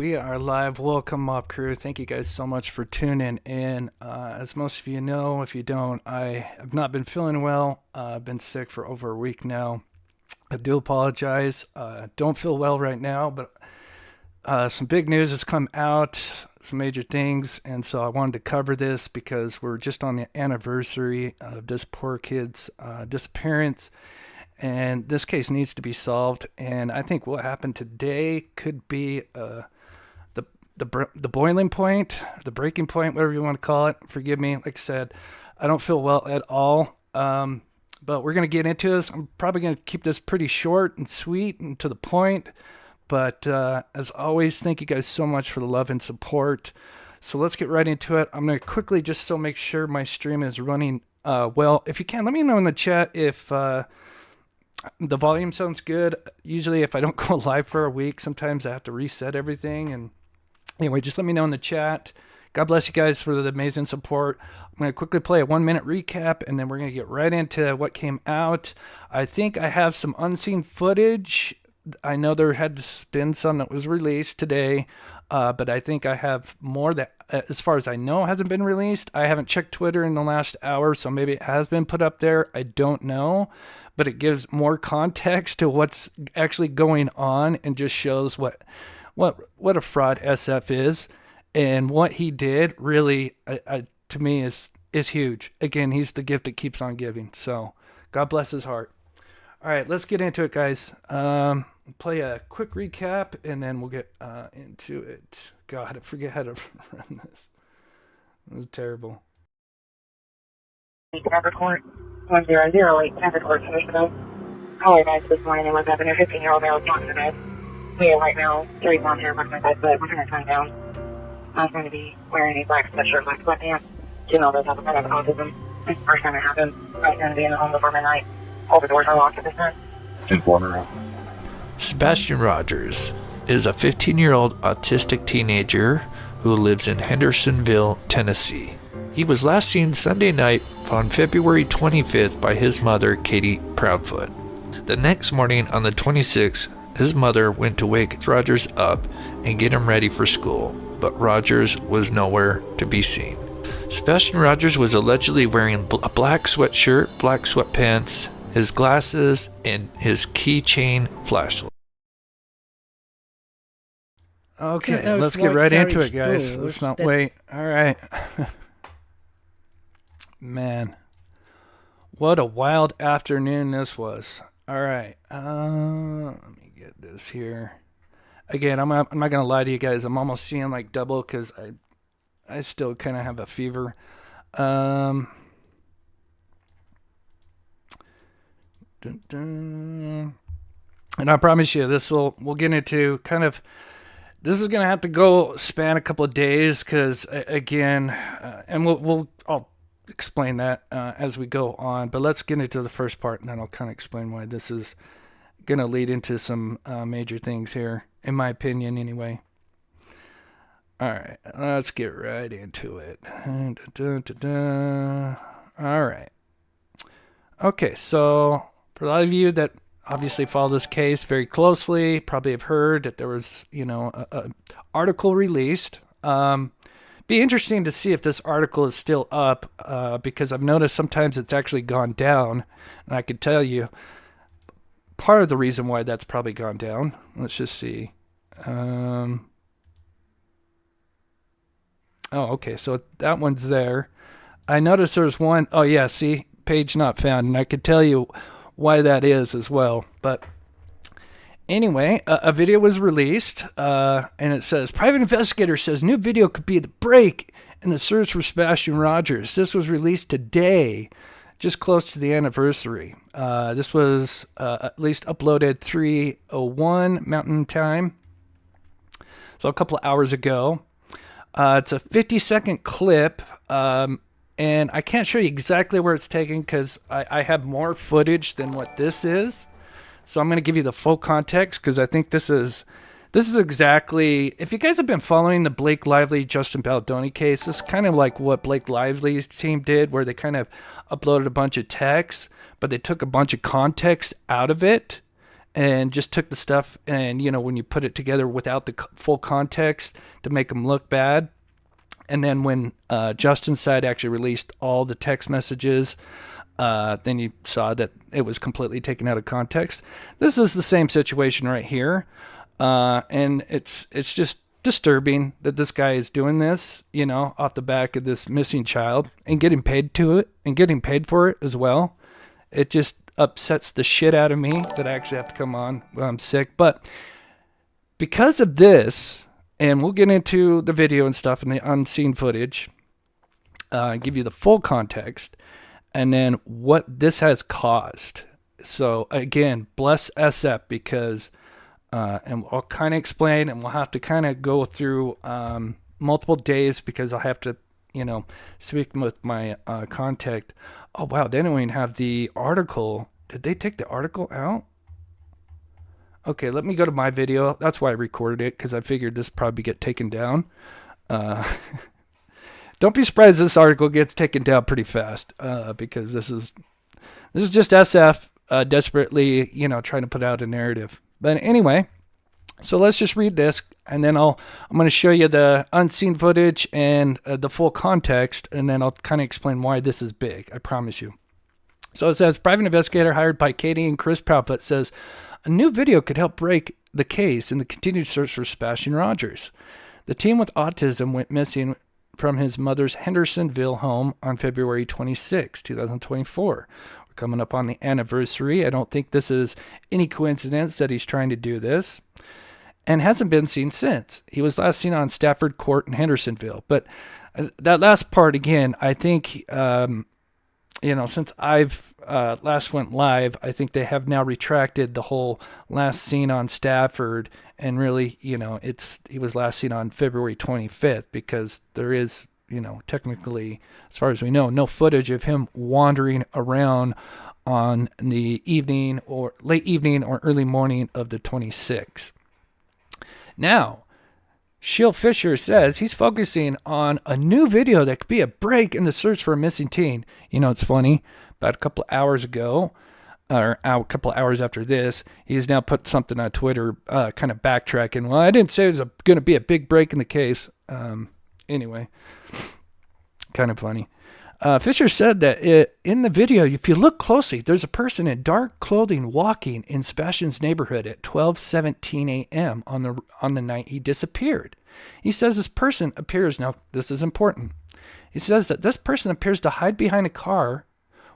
We are live. Welcome, Mob Crew. Thank you guys so much for tuning in. As most of you know, if you don't, I have not been feeling well. I've been sick for over a week now. I do apologize. Don't feel well right now, but some big news has come out, some major things, and so I wanted to cover this because we're just on the anniversary of this poor kid's disappearance. And this case needs to be solved. And I think what happened today could be the boiling point, the breaking point, whatever you want to call it. Forgive me. Like I said, I don't feel well at all. But we're going to get into this. I'm probably going to keep this pretty short and sweet and to the point. But as always, thank you guys so much for the love and support. So let's get right into it. I'm going to quickly just make sure my stream is running well. If you can, let me know in the chat if the volume sounds good. Usually if I don't go live for a week, sometimes I have to reset everything. And anyway, just let me know in the chat. God bless you guys for the amazing support. I'm going to quickly play a 1-minute recap, and then we're going to get right into what came out. I think I have some unseen footage. I know there had been some that was released today, but I think I have more that, as far as I know, hasn't been released. I haven't checked Twitter in the last hour, so maybe it has been put up there. I don't know. But it gives more context to what's actually going on and just shows what a fraud SF is, and what he did really, to me, is huge. Again, he's the gift that keeps on giving. So God bless his heart. All right, let's get into it, guys. Play a quick recap, and then we'll get into it. God, I forget how to run this. This is terrible. Traffic Court 1008 Traffic Court Commissioner. Caller advised this morning was having a 15-year-old male walking to bed. We are right now 3 blonde hair working bed, but we're going to turn down. I was going to be wearing a black sweatshirt, black sweatpants. She knows I have autism. It's the first time it happened. I was going to be in the home before midnight. All the doors are locked at this time. Informer. Sebastian Rogers is a 15-year-old autistic teenager who lives in Hendersonville, Tennessee. He was last seen Sunday night on February 25th by his mother, Katie Proudfoot. The next morning, on the 26th, his mother went to wake Rogers up and get him ready for school, but Rogers was nowhere to be seen. Sebastian Rogers was allegedly wearing a black sweatshirt, black sweatpants, his glasses, and his keychain flashlight. Okay, let's get right into it, guys. Let's not wait. All right. Man, what a wild afternoon this was. All right, let me get this here. Again, I'm not gonna lie to you guys. I'm almost seeing like double because I still kind of have a fever. And I promise you, we'll get into kind of. This is gonna have to go span a couple of days because again, and I'll explain that as we go on, but let's get into the first part, and then I'll kind of explain why this is going to lead into some major things here, in my opinion anyway. All right, let's get right into it. All right. Okay, so for a lot of you that obviously follow this case very closely, probably have heard that there was, a article released. Be interesting to see if this article is still up, because I've noticed sometimes it's actually gone down, and I can tell you part of the reason why that's probably gone down. Let's just see. Oh, okay, so that one's there. I noticed there's one. Oh yeah, see, page not found, and I could tell you why that is as well. But anyway, a video was released, and it says, private investigator says new video could be the break in the search for Sebastian Rogers. This was released today, just close to the anniversary. This was at least uploaded 3:01 Mountain Time, so a couple of hours ago. It's a 50-second clip, and I can't show you exactly where it's taken because I have more footage than what this is. So I'm going to give you the full context because I think this is exactly, if you guys have been following the Blake Lively, Justin Baldoni case, this is kind of like what Blake Lively's team did, where they kind of uploaded a bunch of text, but they took a bunch of context out of it and just took the stuff and, when you put it together without the full context to make them look bad. And then when Justin's side actually released all the text messages, then you saw that it was completely taken out of context. This is the same situation right here. And it's just disturbing that this guy is doing this, off the back of this missing child and getting paid to it and getting paid for it as well. It just upsets the shit out of me that I actually have to come on when I'm sick. But because of this, and we'll get into the video and stuff and the unseen footage, give you the full context, and then what this has caused. So again, bless SF, because, and I'll kind of explain, and we'll have to kind of go through multiple days, because I'll have to, speak with my contact. Oh, wow, they don't even have the article. Did they take the article out? Okay, let me go to my video. That's why I recorded it, because I figured this probably get taken down. Don't be surprised this article gets taken down pretty fast, because this is just SF desperately, trying to put out a narrative. But anyway, so let's just read this, and then I'm going to show you the unseen footage and the full context, and then I'll kind of explain why this is big. I promise you. So it says, private investigator hired by Katie and Chris Proudfoot says a new video could help break the case in the continued search for Sebastian Rogers. The teen with autism went missing from his mother's Hendersonville home on February 26, 2024. We're coming up on the anniversary. I don't think this is any coincidence that he's trying to do this, and hasn't been seen since. He was last seen on Stafford Court in Hendersonville. But that last part, again, I think, since I've last went live, I think they have now retracted the whole last seen on Stafford, and really, he was last seen on February 25th, because there is, technically, as far as we know, no footage of him wandering around on the evening or late evening or early morning of the 26th. Now, Shiel Fisher says he's focusing on a new video that could be a break in the search for a missing teen. It's funny. About a couple of hours ago, or a couple of hours after this, he's now put something on Twitter, kind of backtracking. Well, I didn't say it was going to be a big break in the case. Anyway, kind of funny. Fisher said that in the video, if you look closely, there's a person in dark clothing walking in Sebastian's neighborhood at 12:17 a.m. on the night he disappeared. He says this person appears, now this is important, he says that this person appears to hide behind a car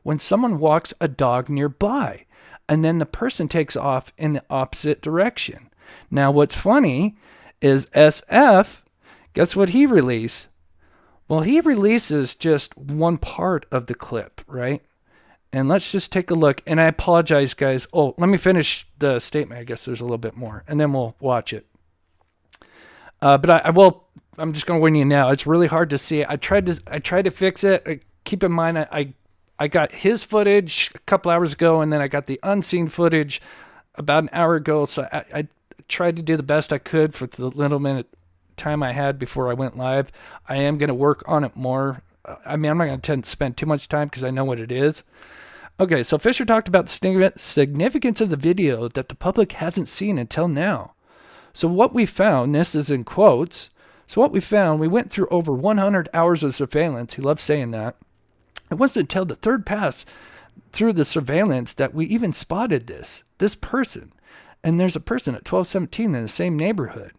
when someone walks a dog nearby, and then the person takes off in the opposite direction. Now what's funny is SF, guess what he released? Well, he releases just one part of the clip, right? And let's just take a look. And I apologize, guys. Oh, let me finish the statement. I guess there's a little bit more, and then we'll watch it. But I'm just going to warn you now. It's really hard to see. I tried to fix it. Keep in mind, I got his footage a couple hours ago, and then I got the unseen footage about an hour ago. So I tried to do the best I could for the little minute time I had before I went live. I am going to work on it more. I'm not going to spend too much time because I know what it is. Okay, so Fisher talked about the significance of the video that the public hasn't seen until now. So what we found, this is in quotes, so what we found, we went through over 100 hours of surveillance. He loves saying that. It wasn't until the third pass through the surveillance that we even spotted this person. And there's a person at 1217 in the same neighborhood.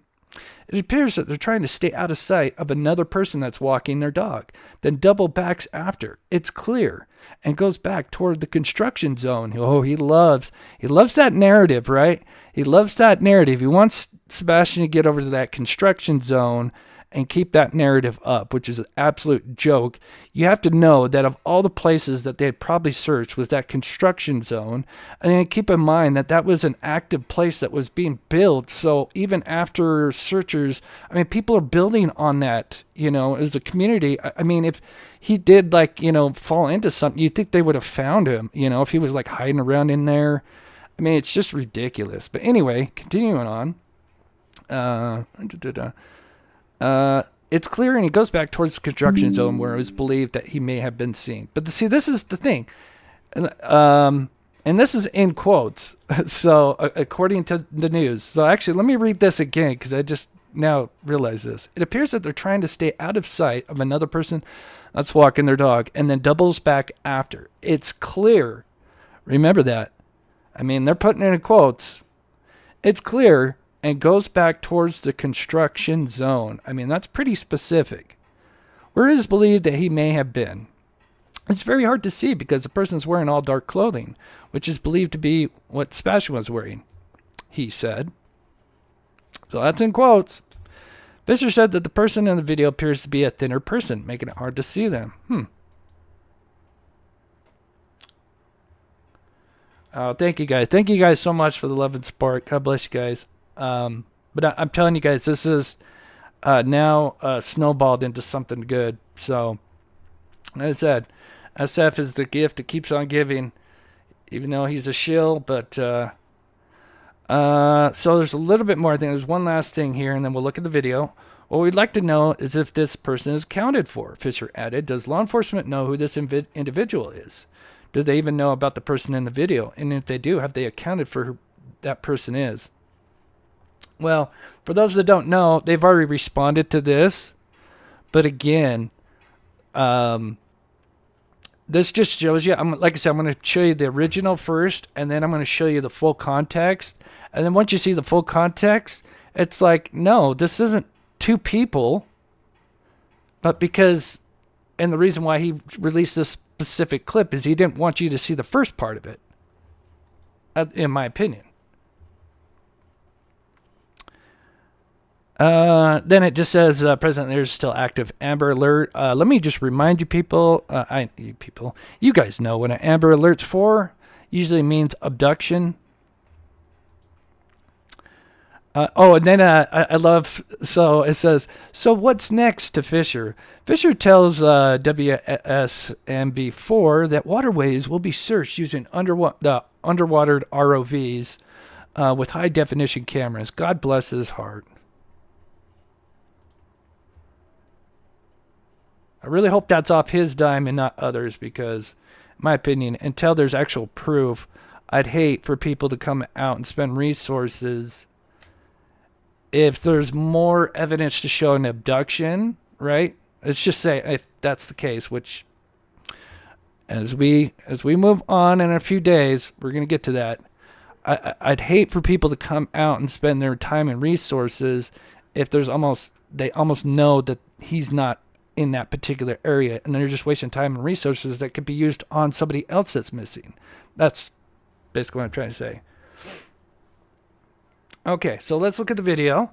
It appears that they're trying to stay out of sight of another person that's walking their dog, then double backs after. It's clear, and goes back toward the construction zone. Oh, he loves that narrative, right? He loves that narrative. He wants Sebastian to get over to that construction zone and keep that narrative up, which is an absolute joke. You have to know that of all the places that they had probably searched was that construction zone. And then keep in mind that that was an active place that was being built. So even after searchers, people are building on that, as a community. If he did fall into something, you'd think they would have found him, if he was hiding around in there. It's just ridiculous. But anyway, continuing on. It's clear, and he goes back towards the construction zone where it was believed that he may have been seen. But see, this is the thing. And this is in quotes. So according to the news. So actually, let me read this again because I just now realize this. It appears that they're trying to stay out of sight of another person that's walking their dog and then doubles back after. It's clear. Remember that. I mean, they're putting it in quotes. It's clear and goes back towards the construction zone. I mean, that's pretty specific. Where it is believed that he may have been. It's very hard to see because the person's wearing all dark clothing, which is believed to be what Sebastian was wearing, he said. So that's in quotes. Fisher said that the person in the video appears to be a thinner person, making it hard to see them. Oh, thank you guys. Thank you guys so much for the love and support. God bless you guys. But I'm telling you guys, this is now snowballed into something good. So, as I said, SF is the gift that keeps on giving, even though he's a shill. But so there's a little bit more. I think there's one last thing here, and then we'll look at the video. What we'd like to know is if this person is accounted for. Fisher added, does law enforcement know who this individual is? Do they even know about the person in the video? And if they do, have they accounted for who that person is? Well, for those that don't know, they've already responded to this. But again, this just shows you, like I said, I'm going to show you the original first, and then I'm going to show you the full context. And then once you see the full context, it's like, no, this isn't two people. But because, and the reason why he released this specific clip is he didn't want you to see the first part of it, in my opinion. Then it just says, President, there's still active Amber Alert. Let me just remind you people, you guys know what an Amber Alert's for. Usually means abduction. And then I love, so it says, so what's next to Fisher? Fisher tells WSMB4 that waterways will be searched using underwatered ROVs with high-definition cameras. God bless his heart. I really hope that's off his dime and not others because, in my opinion, until there's actual proof, I'd hate for people to come out and spend resources if there's more evidence to show an abduction, right? Let's just say if that's the case, which as we move on in a few days, we're going to get to that. I'd hate for people to come out and spend their time and resources if they almost know that he's not in that particular area, and they're just wasting time and resources that could be used on somebody else that's missing. That's basically what I'm trying to say. Okay, so let's look at the video.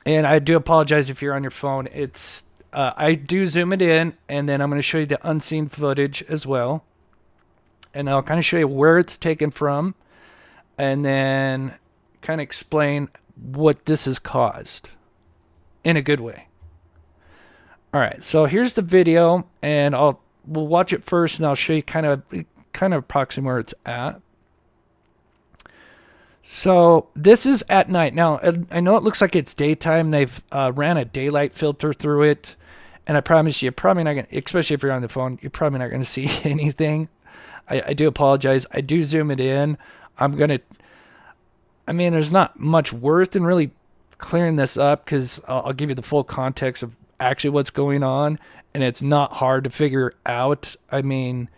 And I do apologize if you're on your phone. It's I do zoom it in, and then I'm going to show you the unseen footage as well. And I'll kind of show you where it's taken from, and then kind of explain what this has caused in a good way. All right, so here's the video, and we'll watch it first, and I'll show you kind of approximately where it's at. So this is at night. Now, I know it looks like it's daytime. They've ran a daylight filter through it, and I promise you're probably not going to, especially if you're on the phone, you're probably not going to see anything. I do apologize. I do zoom it in. There's not much worth in really clearing this up because I'll give you the full context of actually what's going on, and it's not hard to figure out. I mean,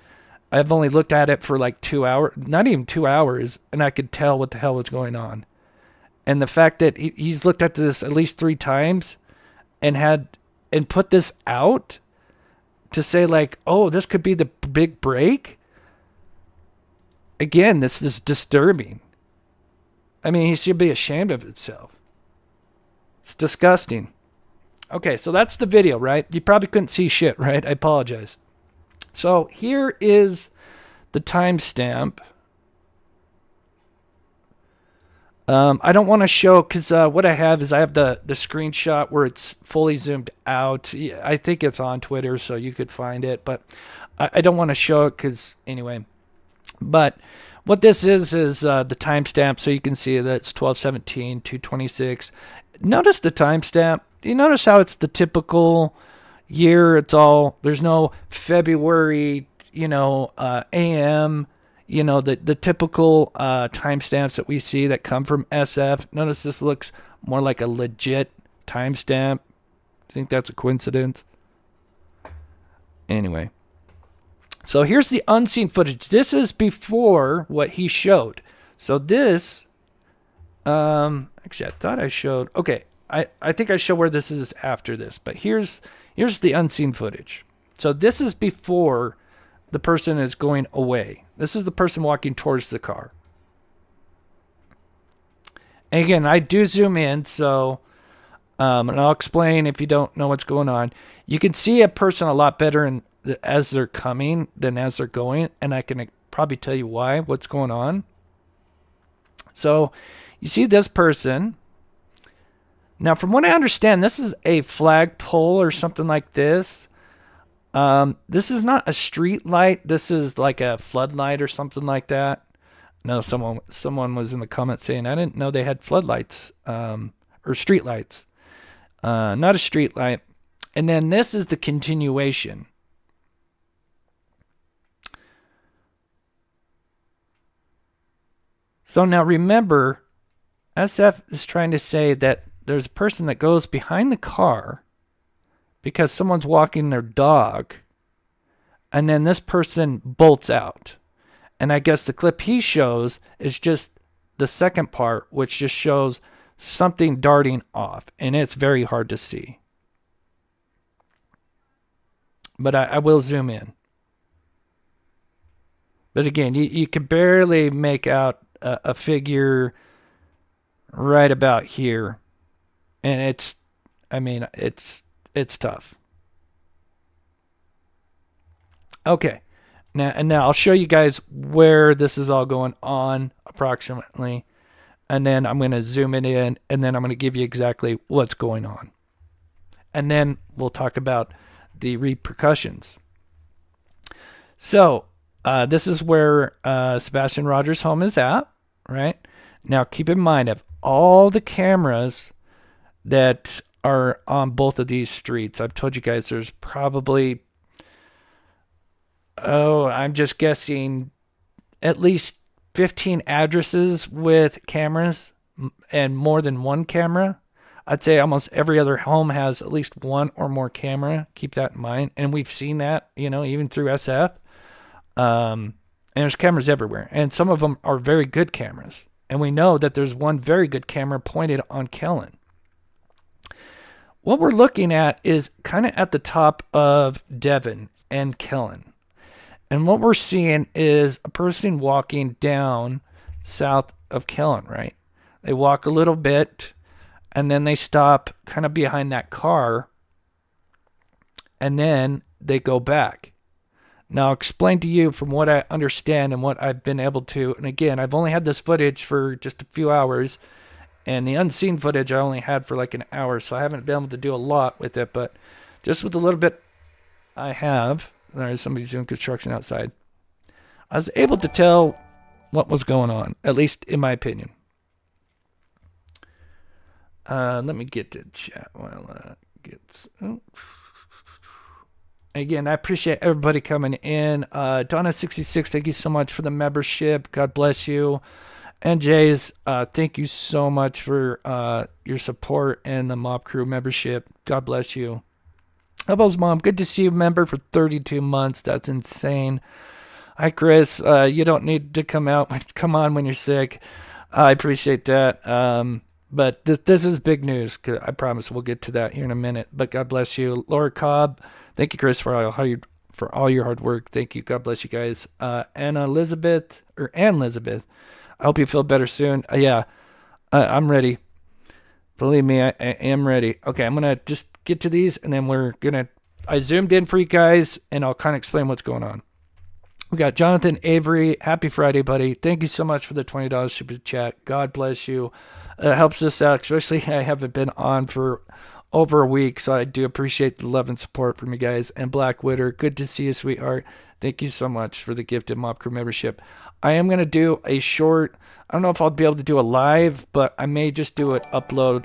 I've only looked at it for like 2 hours, not even 2 hours, and I could tell what the hell was going on. And the fact that he's looked at this at least 3 times and put this out to say like, oh, this could be the big break. Again, this is disturbing. I mean, he should be ashamed of himself. It's disgusting. Okay, so that's the video, right? You probably couldn't see shit, right? I apologize. So here is the timestamp. I don't want to show, because what I have the screenshot where it's fully zoomed out. I think it's on Twitter, so you could find it. But I don't want to show it because, anyway. But what this is the timestamp, so you can see that it's 12:17, 2:26. Notice the timestamp. You notice how it's the typical, year. There's no February, AM, the typical timestamps that we see that come from SF. Notice this looks more like a legit timestamp. I think that's a coincidence. Anyway. So here's the unseen footage. This is before what he showed. So this, actually I thought I showed, okay, I think I show where this is after this, but here's the unseen footage. So this is before the person is going away. This is the person walking towards the car. And again, I do zoom in, so, and I'll explain if you don't know what's going on. You can see a person a lot better as they're coming than as they're going, and I can probably tell you what's going on. So you see this person. Now, from what I understand, this is a flagpole or something like this. This is not a street light. This is like a floodlight or something like that. No, someone was in the comments saying, I didn't know they had floodlights or street lights. Not a street light. And then this is the continuation. So now remember, SF is trying to say that there's a person that goes behind the car because someone's walking their dog, and then this person bolts out. And I guess the clip he shows is just the second part, which just shows something darting off, and it's very hard to see. But I will zoom in. But again, you can barely make out a figure right about here, and it's tough. Okay, now I'll show you guys where this is all going on approximately, and then I'm going to zoom it in, and then I'm going to give you exactly what's going on, and then we'll talk about the repercussions. So this is where Sebastian Rogers' home is at, right? Now keep in mind, of all the cameras that are on both of these streets, I've told you guys there's probably, I'm just guessing, at least 15 addresses with cameras and more than one camera. I'd say almost every other home has at least one or more camera. Keep that in mind. And we've seen that, even through SF. And there's cameras everywhere. And some of them are very good cameras. And we know that there's one very good camera pointed on Kellen. What we're looking at is kind of at the top of Devon and Kellen. And what we're seeing is a person walking down south of Kellen, right? They walk a little bit, and then they stop kind of behind that car, and then they go back. Now, I'll explain to you from what I understand and what I've been able to, and again, I've only had this footage for just a few hours, and the unseen footage I only had for like an hour, so I haven't been able to do a lot with it, but just with the little bit I have, there's somebody doing construction outside, I was able to tell what was going on, at least in my opinion. Let me get to chat while it gets... Oh. Again, I appreciate everybody coming in. Donna66, thank you so much for the membership. God bless you. And Jays, thank you so much for your support and the Mob Crew membership. God bless you. Hubbles Mom, good to see you, member for 32 months. That's insane. Hi, Chris. You don't need to come on when you're sick. I appreciate that. But this is big news. I promise we'll get to that here in a minute. But God bless you. Laura Cobb, thank you, Chris, for all your hard work. Thank you. God bless you guys. Ann Elizabeth, I hope you feel better soon. I'm ready. Believe me, I am ready. Okay, I'm going to just get to these, and then I zoomed in for you guys, and I'll kind of explain what's going on. We got Jonathan Avery. Happy Friday, buddy. Thank you so much for the $20 super chat. God bless you. It helps us out, especially I haven't been on for over a week, so I do appreciate the love and support from you guys. And Black Witter, good to see you, sweetheart. Thank you so much for the gifted Mob Crew membership. I am going to do a short, I don't know if I'll be able to do a live, but I may just do it upload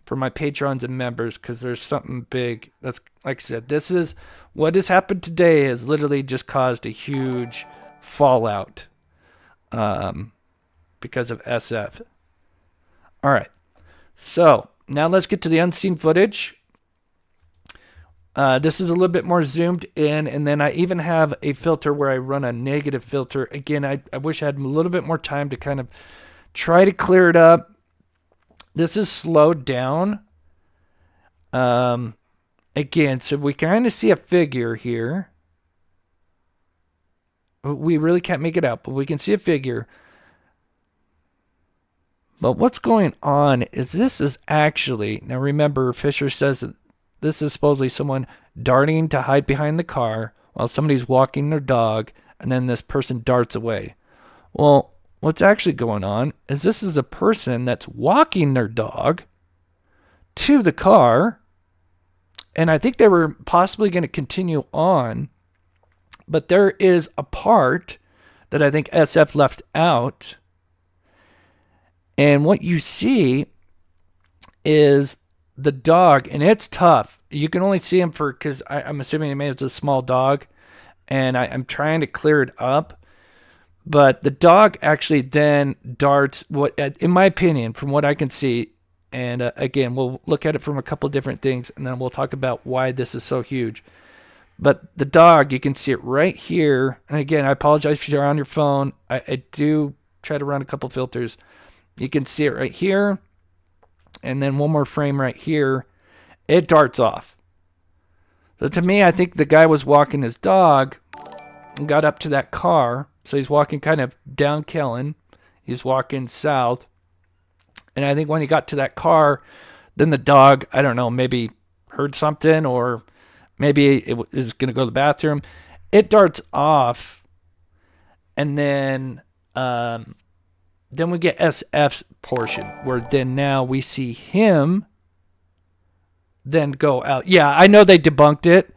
for my patrons and members, because there's something big. That's, like I said, this is what has happened today has literally just caused a huge fallout because of SF. All right, so now let's get to the unseen footage. This is a little bit more zoomed in, and then I even have a filter where I run a negative filter. Again, I wish I had a little bit more time to kind of try to clear it up. This is slowed down. Again, so we kind of see a figure here. We really can't make it out, but we can see a figure. But what's going on is this is actually, now remember, Fisher says that this is supposedly someone darting to hide behind the car while somebody's walking their dog, and then this person darts away. Well, what's actually going on is this is a person that's walking their dog to the car, and I think they were possibly going to continue on, but there is a part that I think SF left out, and what you see is the dog, and it's tough. You can only see him because I'm assuming it's a small dog, and I'm trying to clear it up. But the dog actually then darts, in my opinion, from what I can see, and again, we'll look at it from a couple different things, and then we'll talk about why this is so huge. But the dog, you can see it right here. And again, I apologize if you're on your phone. I do try to run a couple filters. You can see it right here. And then one more frame right here. It darts off. So to me, I think the guy was walking his dog and got up to that car. So he's walking kind of down Kellen. He's walking south. And I think when he got to that car, then the dog, I don't know, maybe heard something, or maybe it is going to go to the bathroom. It darts off. And then we get SF's portion, where then now we see him then go out. Yeah, I know they debunked it,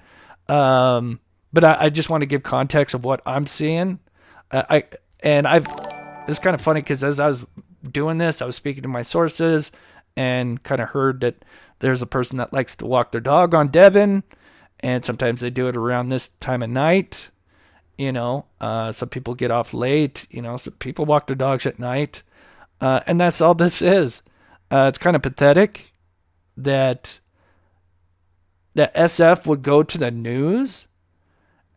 but I just want to give context of what I'm seeing. It's kind of funny because as I was doing this, I was speaking to my sources and kind of heard that there's a person that likes to walk their dog on Devon, and sometimes they do it around this time of night. Some people get off late. Some people walk their dogs at night, and that's all this is. It's kind of pathetic that SF would go to the news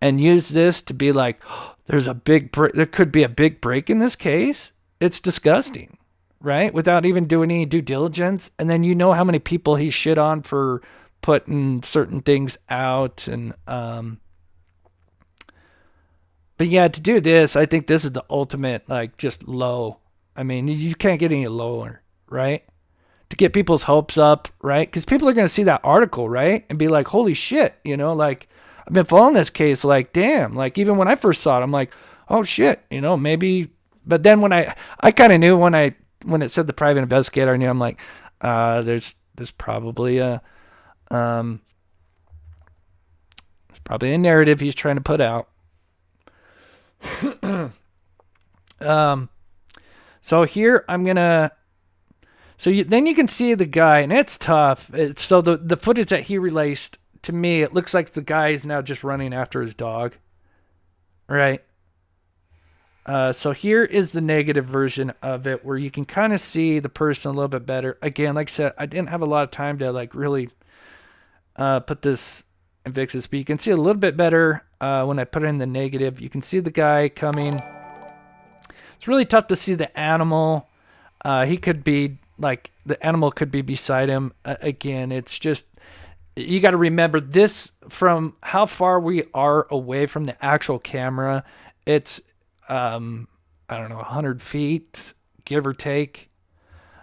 and use this to be like, oh, there could be a big break in this case. It's disgusting, right? Without even doing any due diligence. And then how many people he shit on for putting certain things out. And but yeah, to do this, I think this is the ultimate, just low. I mean, you can't get any lower, right? To get people's hopes up, right? Because people are going to see that article, right? And be like, holy shit, I've been following this case, damn. Even when I first saw it, I'm like, oh shit, maybe. But then when I kind of knew when it said the private investigator, I knew, I'm like, there's probably it's probably a narrative he's trying to put out. So here I'm gonna. Then you can see the guy, and it's tough. So the footage that he released, to me, it looks like the guy is now just running after his dog, right? So here is the negative version of it, where you can kind of see the person a little bit better. Again, like I said, I didn't have a lot of time to really put this and fix this, but you can see a little bit better when I put it in the negative. You can see the guy coming. It's really tough to see the animal. He could be the animal could be beside him. Again, it's just, you got to remember this from how far we are away from the actual camera. It's, I don't know, 100 feet, give or take.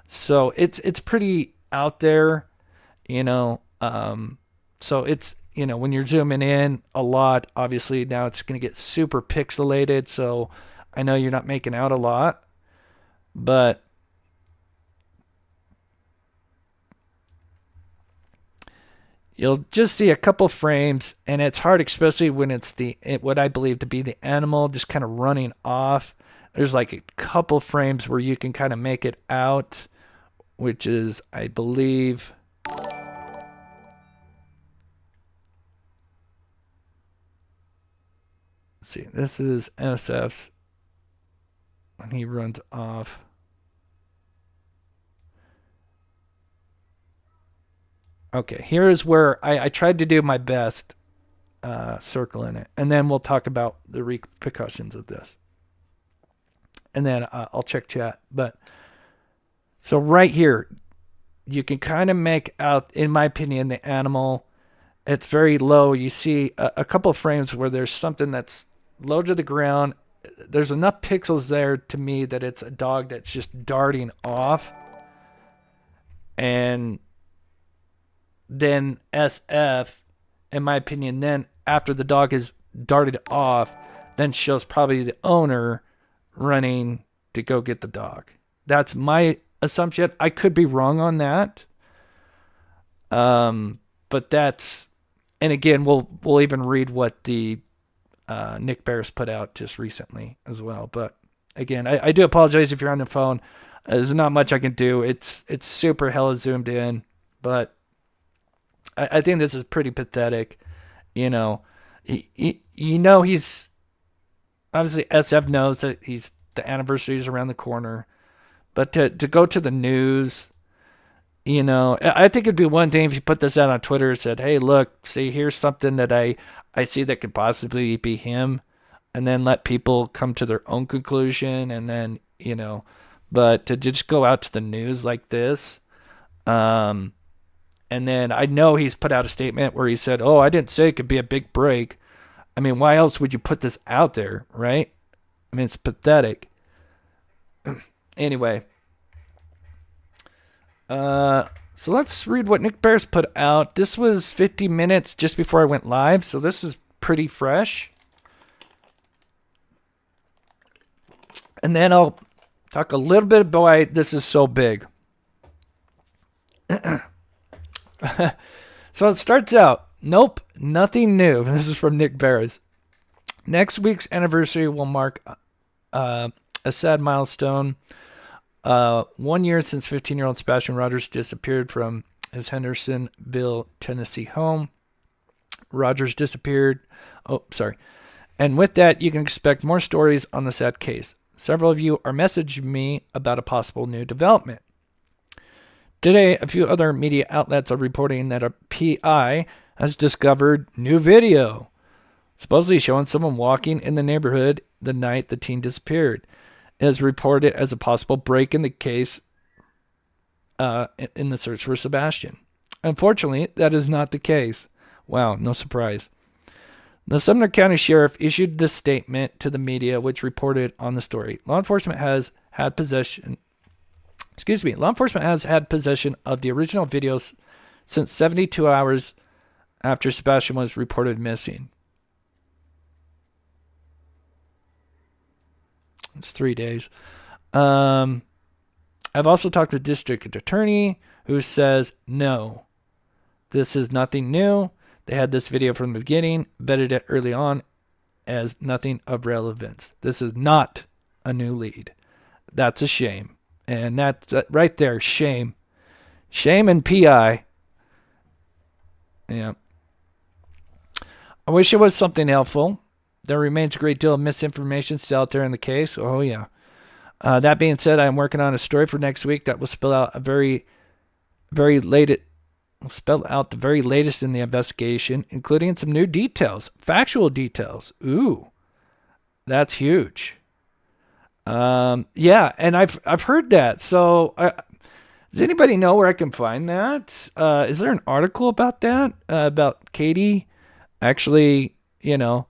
So it's pretty out there, so it's, when you're zooming in a lot, obviously now it's going to get super pixelated. So I know you're not making out a lot, but you'll just see a couple frames, and it's hard, especially when it's what I believe to be the animal just kind of running off. There's a couple frames where you can kind of make it out, which is, I believe, Let's see. This is NSF's when he runs off. Okay, here's where I tried to do my best circling it. And then we'll talk about the repercussions of this. And then I'll check chat. But so right here, you can kind of make out, in my opinion, the animal. It's very low. You see a couple of frames where there's something that's low to the ground. There's enough pixels there to me that it's a dog that's just darting off. And then SF, in my opinion, then after the dog is darted off, then shows probably the owner running to go get the dog. That's my assumption. I could be wrong on that. But that's, and again, we'll even read what the Nick Barris put out just recently as well. But again, I do apologize if you're on the phone. There's not much I can do. It's super hella zoomed in, but I think this is pretty pathetic. You know, he's obviously SF knows that the anniversary is around the corner, but to go to the news, you know, I think it'd be one thing if you put this out on Twitter and said, "Hey, look, see, here's something that I see that could possibly be him," and then let people come to their own conclusion, and then, you know, but to just go out to the news like this, and then I know he's put out a statement where he said, "Oh, I didn't say it could be a big break." I mean, why else would you put this out there, right? I mean, it's pathetic. Anyway. So let's read what Nick Barris put out. This was 50 minutes just before I went live, so this is pretty fresh. And then I'll talk a little bit about why this is so big. So it starts out, nope, nothing new. This is from Nick Barris. Next week's anniversary will mark a sad milestone. 1 year since 15-year-old Sebastian Rogers disappeared from his Hendersonville, Tennessee home. Rogers disappeared. And with that, you can expect more stories on the sad case. Several of you are messaging me about a possible new development. Today, a few other media outlets are reporting that a PI has discovered new video, supposedly showing someone walking in the neighborhood the night the teen disappeared. It is reported as a possible break in the case in the search for Sebastian. Unfortunately, that is not the case. Wow, no surprise. The Sumner County Sheriff issued this statement to the media, which reported on the story. Law enforcement has had possession of the original videos since 72 hours after Sebastian was reported missing. It's 3 days. I've also talked to the district attorney who says, no, this is nothing new. They had this video from the beginning, vetted it early on as nothing of relevance. This is not a new lead. That's a shame. And that's right there, shame. Shame and PI. Yeah. I wish it was something helpful. There remains a great deal of misinformation still out there in the case. Oh, yeah. That being said, I'm working on a story for next week that will spell out the very latest in the investigation, including some new details, factual details. Ooh, that's huge. Yeah, and I've heard that. So, does anybody know where I can find that? Is there an article about that? About Katie actually, you know,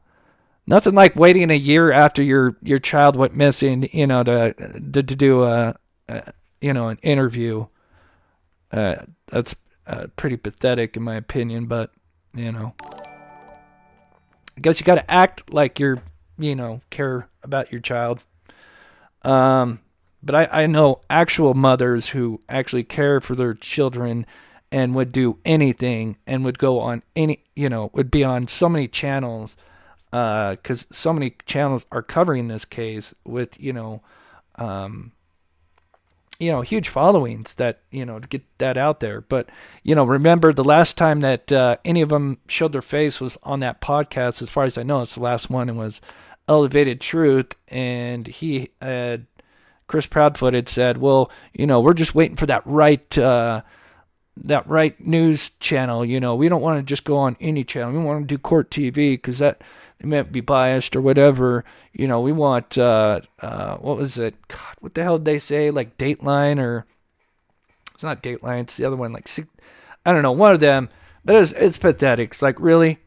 nothing like waiting a year after your child went missing, you know, to do an interview. That's pretty pathetic in my opinion, but you know, I guess you got to act like you're, you know, care about your child. But I know actual mothers who actually care for their children and would do anything and would go on would be on so many channels, because so many channels are covering this case with, huge followings that, to get that out there. But, remember the last time that any of them showed their face was on that podcast. As far as I know, it's the last one, and was Elevated Truth. And Chris Proudfoot had said, well, we're just waiting for that right news channel. We don't want to just go on any channel. We want to do court TV because that it might be biased or whatever. We want, what was it? God, what the hell did they say? Like Dateline, or it's not Dateline. It's the other one. Like, I don't know, one of them. But it's pathetic. It's like, really?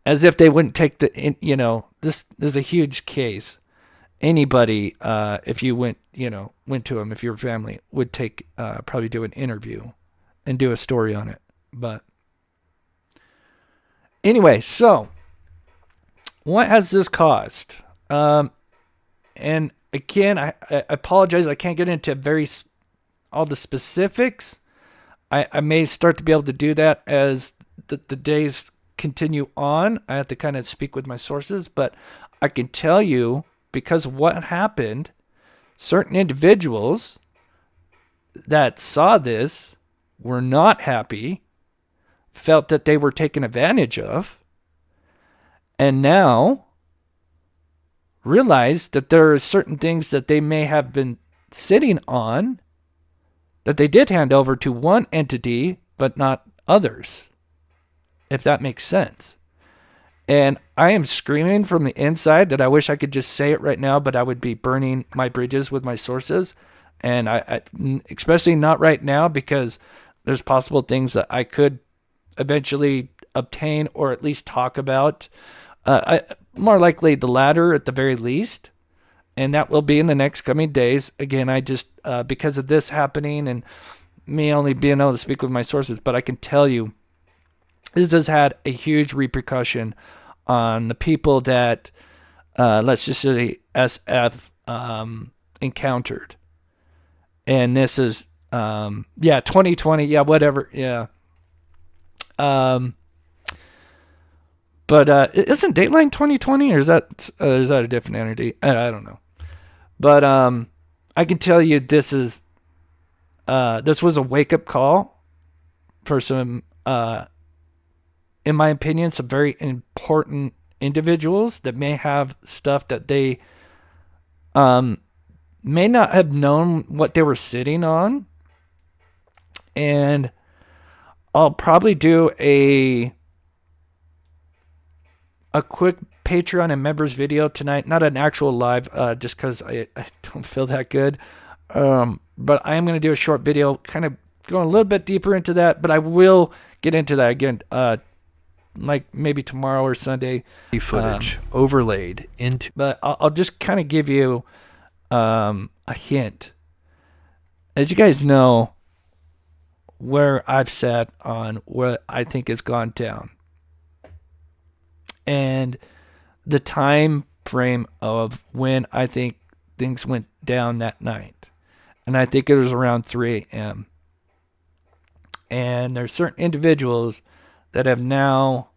As if they wouldn't take this is a huge case. Anybody, if you went to them, if your family would probably do an interview and do a story on it. But anyway, so what has this caused? And again, I apologize. I can't get into all the specifics. I may start to be able to do that as the days continue on. I have to kind of speak with my sources, but I can tell you, because of what happened, certain individuals that saw this were not happy, felt that they were taken advantage of, and now realize that there are certain things that they may have been sitting on that they did hand over to one entity, but not others, if that makes sense. And I am screaming from the inside that I wish I could just say it right now, but I would be burning my bridges with my sources. And I especially not right now, because there's possible things that I could eventually obtain or at least talk about. More likely the latter at the very least. And that will be in the next coming days. Again, I just, because of this happening and me only being able to speak with my sources, but I can tell you, this has had a huge repercussion on the people that, let's just say, SF encountered. And this is, 2020, whatever, But isn't Dateline 2020, or is that a different entity? I don't know. But I can tell you this was a wake-up call for some, in my opinion, some very important individuals that may have stuff that they may not have known what they were sitting on. And I'll probably do a quick Patreon and members video tonight. Not an actual live, just because I don't feel that good. But I am going to do a short video, kind of going a little bit deeper into that. But I will get into that again, like maybe tomorrow or Sunday. Footage overlaid into. But I'll just kind of give you a hint. As you guys know, where I've sat on what I think has gone down, and the time frame of when I think things went down that night. And I think it was around 3 a.m. And there's certain individuals that have now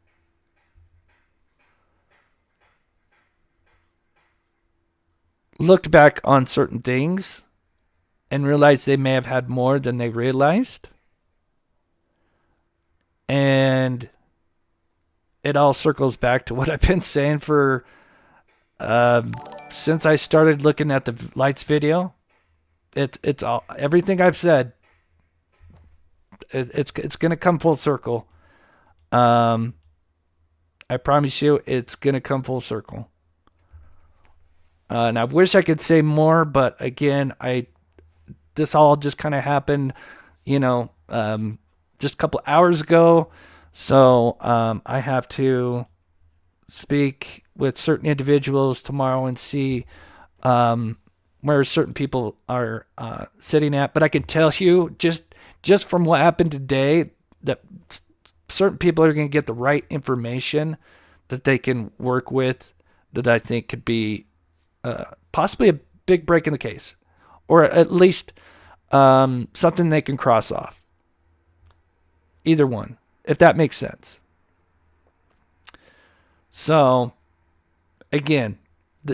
looked back on certain things and realized they may have had more than they realized. And it all circles back to what I've been saying for since I started looking at the lights video. It's all, everything I've said. It's gonna come full circle. I promise you, it's gonna come full circle. And I wish I could say more, but again, this all just kind of happened, just a couple hours ago. So I have to speak with certain individuals tomorrow and see where certain people are sitting at. But I can tell you, just from what happened today, that certain people are going to get the right information that they can work with, that I think could be possibly a big break in the case, or at least something they can cross off. Either one, if that makes sense. So, again,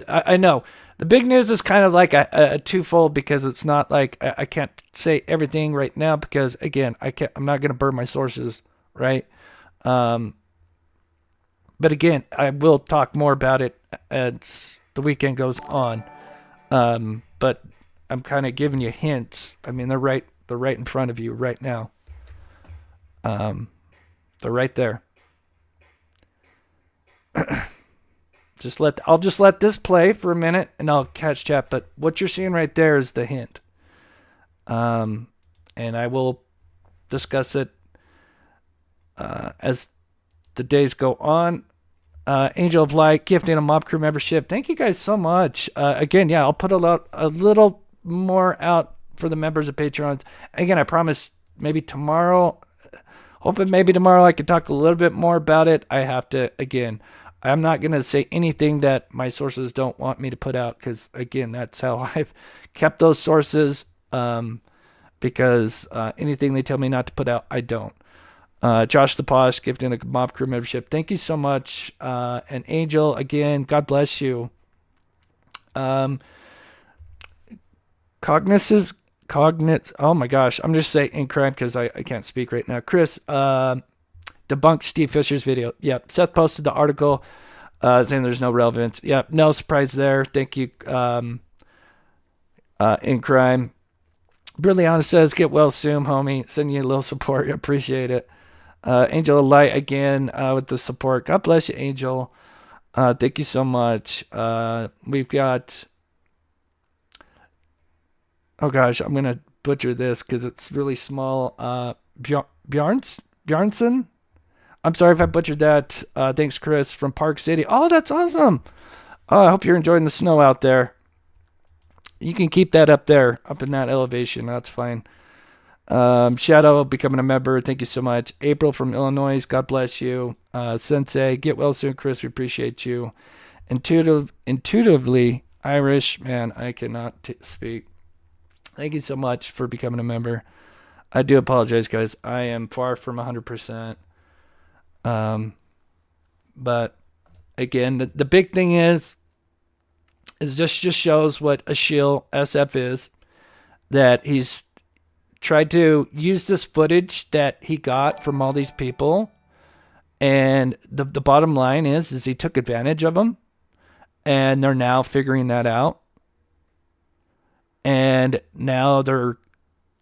I know The big news is kind of like a twofold, because it's not like I can't say everything right now because, again, I'm not going to burn my sources, right? But again, I will talk more about it as the weekend goes on. But I'm kind of giving you hints. I mean, they're right in front of you right now. They're right there. I'll just let this play for a minute and I'll catch chat. But what you're seeing right there is the hint. And I will discuss it as the days go on. Angel of Light gifting a Mob Crew membership. Thank you guys so much. Again, yeah, I'll put a little more out for the members of Patreon. Again, I promise maybe tomorrow. Hoping maybe tomorrow I can talk a little bit more about it. I have to, again, I'm not going to say anything that my sources don't want me to put out, because, again, that's how I've kept those sources, because anything they tell me not to put out, I don't. Josh the Posh gifting a Mob Crew membership. Thank you so much. And Angel, again, God bless you. Cognizance. Oh my gosh. I'm just saying in crime because I can't speak right now. Chris, debunked Steve Fisher's video. Yep. Seth posted the article saying there's no relevance. Yep. No surprise there. Thank you. In crime. Brilliana says, get well soon, homie. Send you a little support. Appreciate it. Angel of Light again with the support. God bless you, Angel. Thank you so much. We've got, oh gosh, I'm gonna butcher this because it's really small. Bjarnson. I'm sorry if I butchered that. Thanks, Chris from Park City. Oh, that's awesome. I hope you're enjoying the snow out there. You can keep that up there, up in that elevation. That's fine. Shadow becoming a member. Thank you so much. April from Illinois. God bless you. Sensei, get well soon, Chris. We appreciate you. Intuitively Irish. Man, I cannot speak. Thank you so much for becoming a member. I do apologize, guys. I am far from 100%. But again, the big thing is just shows what a shill SF is. That he's tried to use this footage that he got from all these people, and the bottom line is he took advantage of them, and they're now figuring that out, and now they're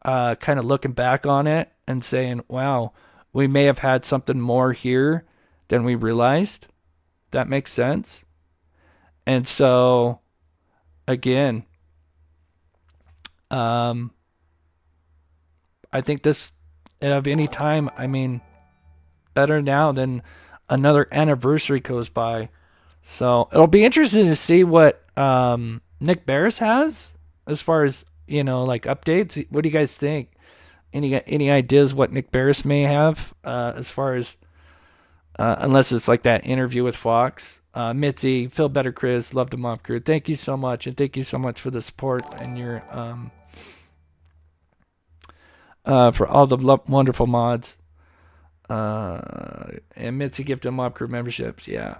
kind of looking back on it and saying, wow, we may have had something more here than we realized. That makes sense. And so again, I think this, of any time, I mean, better now than another anniversary goes by. So it'll be interesting to see what Nick Barris has as far as, like updates. What do you guys think? Any ideas what Nick Barris may have as far as, unless it's like that interview with Fox? Mitzi, feel better, Chris. Love the Mob Crew. Thank you so much, and thank you so much for the support and your for all the wonderful mods. And Mitzi gifted Mob Crew memberships. Yeah.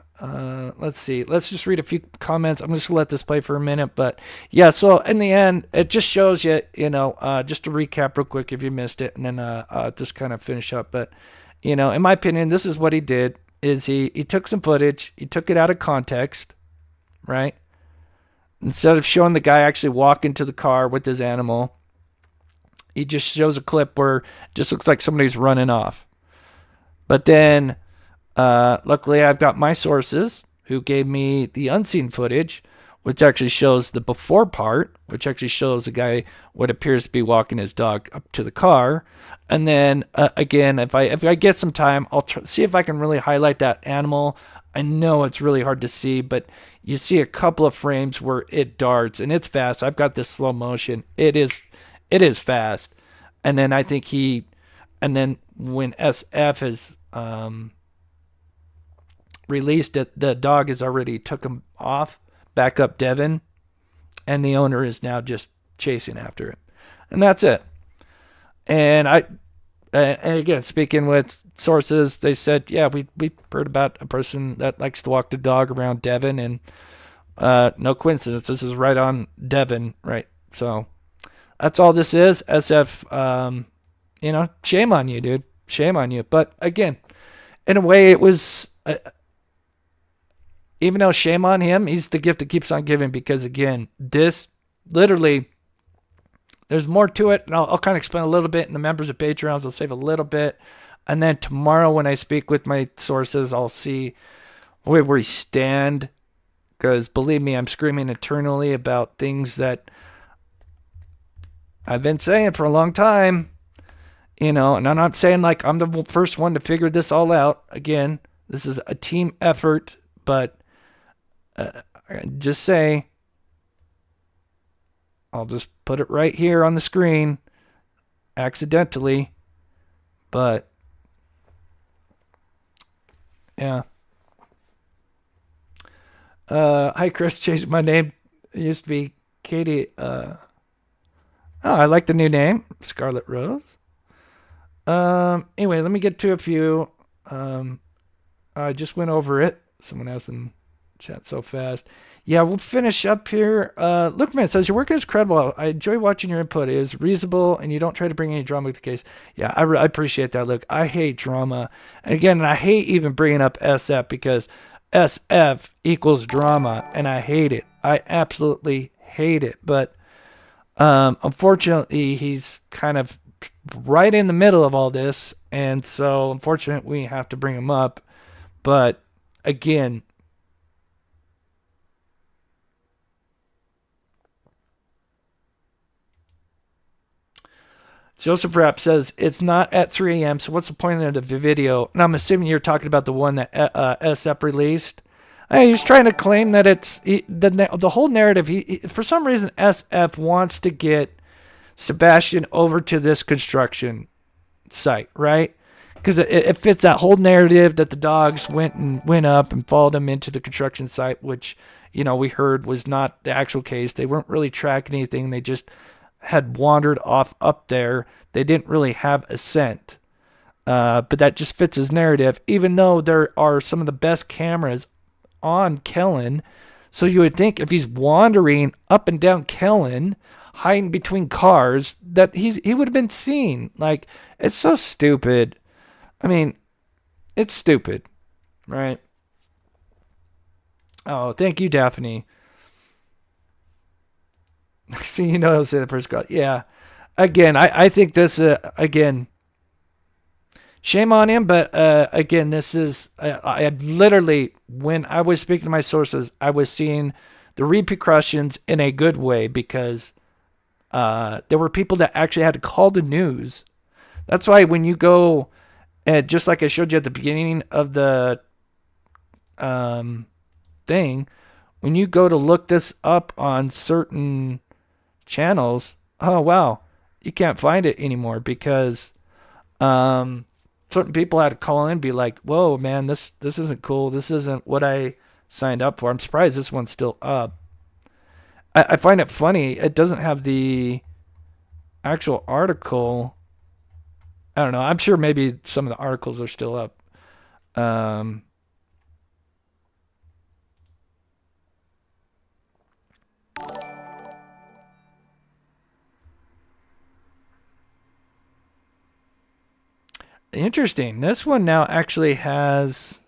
Let's see. Let's just read a few comments. I'm just gonna let this play for a minute, but yeah. So in the end, it just shows you, just to recap real quick if you missed it, and then just kind of finish up. But in my opinion, this is what he did. Is he took some footage, he took it out of context, right? Instead of showing the guy actually walk into the car with his animal, he just shows a clip where it just looks like somebody's running off. But then, luckily I've got my sources who gave me the unseen footage, which actually shows the before part, which actually shows the guy what appears to be walking his dog up to the car. And then again, if I get some time, I'll see if I can really highlight that animal. I know it's really hard to see, but you see a couple of frames where it darts, and it's fast. I've got this slow motion. It is fast. And then I think and then when SF is released it, the dog has already took him off back up Devon, and the owner is now just chasing after it. And that's it. And and again, speaking with sources, they said, yeah, we heard about a person that likes to walk the dog around Devon, and No coincidence. This is right on Devon, right? So that's all this is. SF, shame on you, dude. Shame on you. But again, in a way, it was, even though shame on him, he's the gift that keeps on giving, because again, this literally, there's more to it. And I'll kind of explain a little bit in the members of Patreons. I'll save a little bit. And then tomorrow when I speak with my sources, I'll see where we stand. Because believe me, I'm screaming eternally about things that I've been saying for a long time. And I'm not saying like I'm the first one to figure this all out. Again, this is a team effort, but just say, I'll just put it right here on the screen accidentally, but yeah. Hi Chris, changed my name. It used to be Katie. I like the new name, Scarlet Rose. Anyway, let me get to a few. I just went over it. Someone asked in chat so fast. Yeah, we'll finish up here. Lookman says, your work is credible. I enjoy watching your input. It is reasonable, and you don't try to bring any drama to the case. Yeah, I appreciate that, Luke. I hate drama. And again, I hate even bringing up SF, because SF equals drama, and I hate it. I absolutely hate it. But unfortunately, he's kind of right in the middle of all this, and so unfortunately, we have to bring him up. But again, Joseph Rapp says, it's not at 3 a.m., so what's the point of the video? And I'm assuming you're talking about the one that SF released. He's trying to claim that it's the whole narrative. For some reason, SF wants to get Sebastian over to this construction site, right? Because it fits that whole narrative that the dogs went up and followed him into the construction site, which, we heard was not the actual case. They weren't really tracking anything. They just had wandered off up there. They didn't really have a scent. But that just fits his narrative, even though there are some of the best cameras on Kellen. So you would think if he's wandering up and down Kellen, hiding between cars, that he would have been seen. Like, it's so stupid. I mean, it's stupid, right? Oh, thank you, Daphne. See, I'll say the first call. Yeah. Again, I think this, again, shame on him, but again, this is, I had literally, when I was speaking to my sources, I was seeing the repercussions in a good way, because there were people that actually had to call the news. That's why when you go, just like I showed you at the beginning of the thing, when you go to look this up on certain channels, oh wow, you can't find it anymore, because certain people had to call in and be like, whoa man, this isn't cool, this isn't what I signed up for. I'm surprised this one's still up. I find it funny, it doesn't have the actual article. I don't know, I'm sure maybe some of the articles are still up. Interesting. This one now actually has...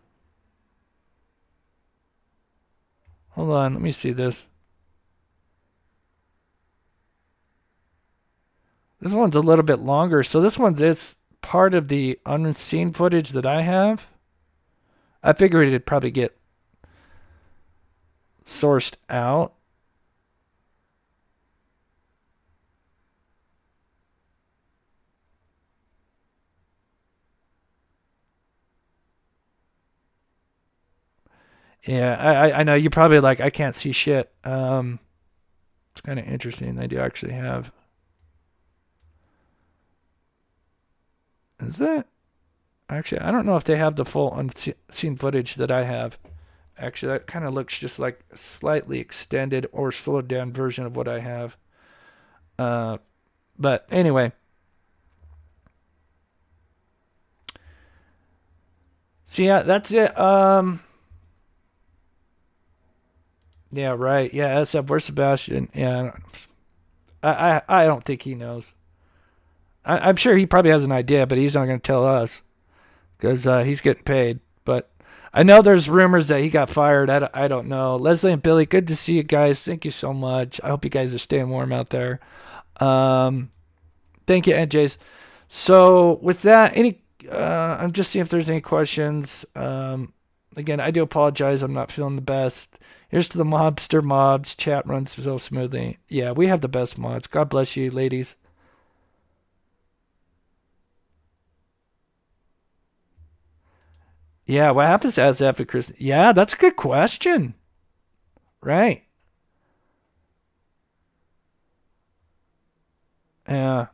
Hold on, let me see this. This one's a little bit longer. So this it's part of the unseen footage that I have. I figured it'd probably get sourced out. Yeah, I know you're probably like, I can't see shit. It's kind of interesting. They do actually have. Is that? Actually, I don't know if they have the full unseen footage that I have. Actually, that kind of looks just like a slightly extended or slowed down version of what I have. But anyway. So yeah, that's it. Yeah, right. Yeah, SF, where's Sebastian? Yeah, I don't think he knows. I'm sure he probably has an idea, but he's not going to tell us because he's getting paid. But I know there's rumors that he got fired. I don't know. Leslie and Billy, good to see you guys. Thank you so much. I hope you guys are staying warm out there. Thank you, NJs. So with that, I'm just seeing if there's any questions. Again, I do apologize. I'm not feeling the best. Here's to the mobster mobs. Chat runs so smoothly. Yeah, we have the best mods. God bless you, ladies. Yeah, what happens to us after Christmas? Yeah, that's a good question. Right. Yeah.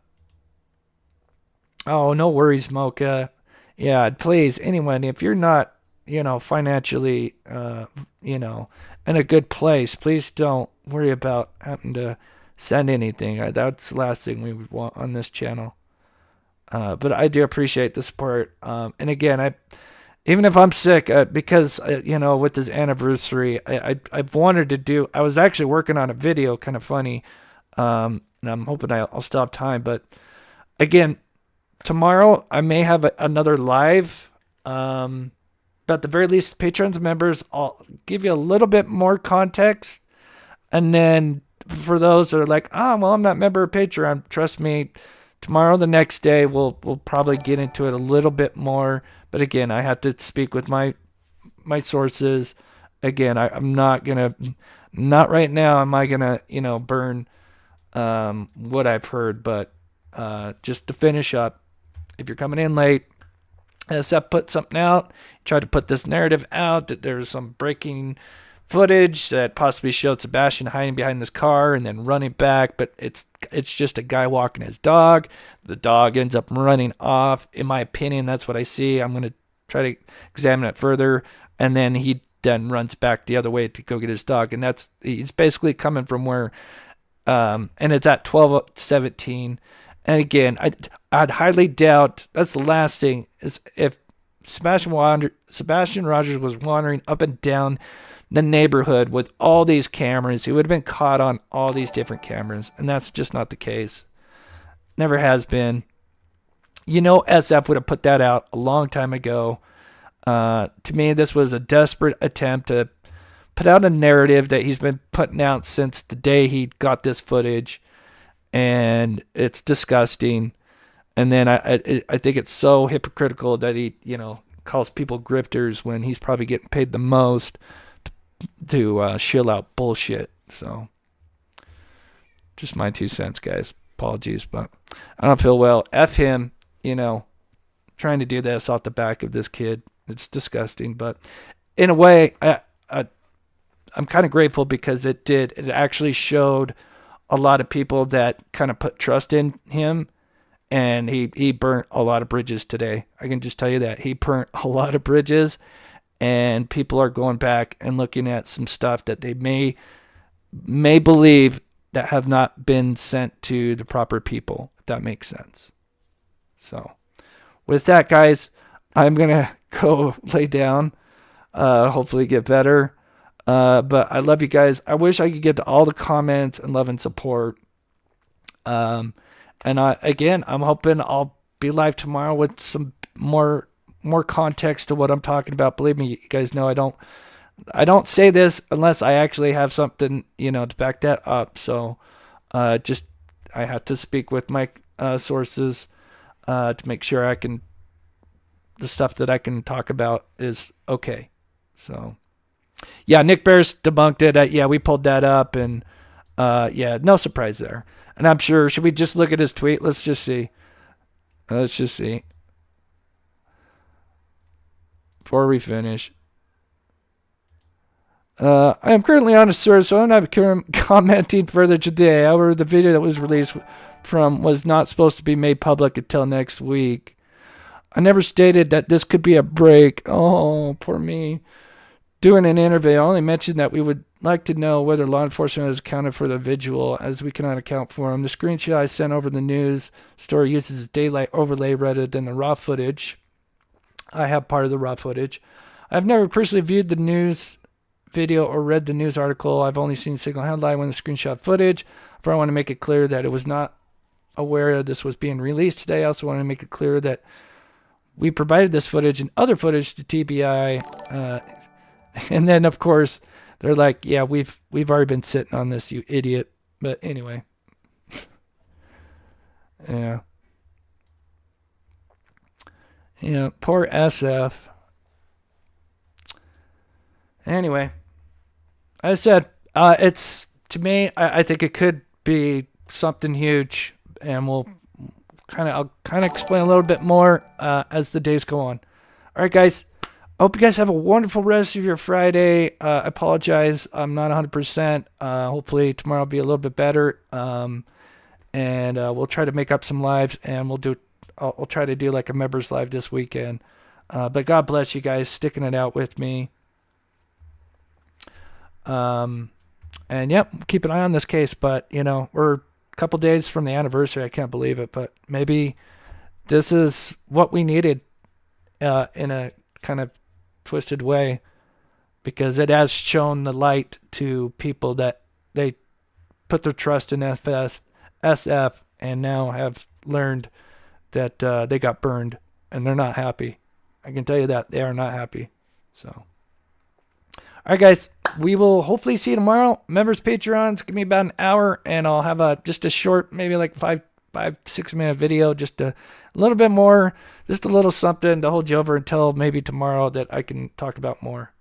Oh, no worries, Mocha. Yeah, please, anyone, if you're not, financially, in a good place, please don't worry about having to send anything. That's the last thing we would want on this channel. But I do appreciate the support. And again, even if I'm sick, because with this anniversary, I've wanted to do. I was actually working on a video, kind of funny, and I'm hoping I'll still have time. But again, tomorrow I may have another live. But at the very least, patrons and members, I'll give you a little bit more context, and then for those that are like, well, I'm not a member of Patreon, trust me. Tomorrow, the next day, we'll probably get into it a little bit more. But again, I have to speak with my sources. Again, I'm not right now am I gonna, burn what I've heard. But just to finish up, if you're coming in late, SF put something out, tried to put this narrative out that there's some breaking footage that possibly showed Sebastian hiding behind this car and then running back, but it's just a guy walking his dog. The dog ends up running off. In my opinion, that's what I see. I'm going to try to examine it further, and then he then runs back the other way to go get his dog, and he's basically coming from where and it's at 12:17. And again, I'd highly doubt, that's the last thing, is if Sebastian Rogers was wandering up and down the neighborhood with all these cameras, he would have been caught on all these different cameras, and that's just not the case. Never has been. SF would have put that out a long time ago. To me, this was a desperate attempt to put out a narrative that he's been putting out since the day he got this footage, and it's disgusting. And then I think it's so hypocritical that he, calls people grifters when he's probably getting paid the most to shill out bullshit. So just my 2 cents, guys. Apologies, but I don't feel well. F him, trying to do this off the back of this kid. It's disgusting, but in a way, I'm kind of grateful because it actually showed a lot of people that kind of put trust in him, and he burnt a lot of bridges today. I can just tell you that he burnt a lot of bridges, and people are going back and looking at some stuff that they may believe that have not been sent to the proper people, if that makes sense. So with that, guys, I'm going to go lay down, hopefully get better. But I love you guys. I wish I could get to all the comments and love and support. And I'm hoping I'll be live tomorrow with some more context to what I'm talking about. Believe me, you guys know I don't say this unless I actually have something, to back that up. So, I have to speak with my sources to make sure the stuff that I can talk about is okay. So, yeah, Nick Bears debunked it. Yeah, we pulled that up, and no surprise there. And I'm sure, should we just look at his tweet? Let's just see. Before we finish. I am currently on a search, so I'm not commenting further today. However, the video that was released was not supposed to be made public until next week. I never stated that this could be a break. Oh, poor me. Doing an interview, I only mentioned that we would like to know whether law enforcement has accounted for the vigil, as we cannot account for them. The screenshot I sent over the news story uses daylight overlay rather than the raw footage. I have part of the raw footage. I've never personally viewed the news video or read the news article. I've only seen single headline when the screenshot footage. But I want to make it clear that it was not aware this was being released today. I also want to make it clear that we provided this footage and other footage to TBI. And then, of course, they're like, yeah, we've already been sitting on this, you idiot. But anyway. Yeah. Yeah, poor SF. Anyway, as I said, it's, to me, I think it could be something huge, and I'll kind of explain a little bit more as the days go on. All right, guys. I hope you guys have a wonderful rest of your Friday. I apologize, I'm not 100%. Hopefully tomorrow will be a little bit better. And we'll try to make up some lives, and I'll try to do like a members live this weekend. But God bless you guys sticking it out with me. And yep, keep an eye on this case. But we're a couple days from the anniversary. I can't believe it, but maybe this is what we needed in a kind of twisted way, because it has shown the light to people that they put their trust in SF and now have learned that they got burned and they're not happy. I can tell you that they are not happy. So, all right, guys, we will hopefully see you tomorrow. Members, Patreons, give me about an hour, and I'll have just a short, maybe like 5-6 minute video, just a little bit more, just a little something to hold you over until maybe tomorrow that I can talk about more.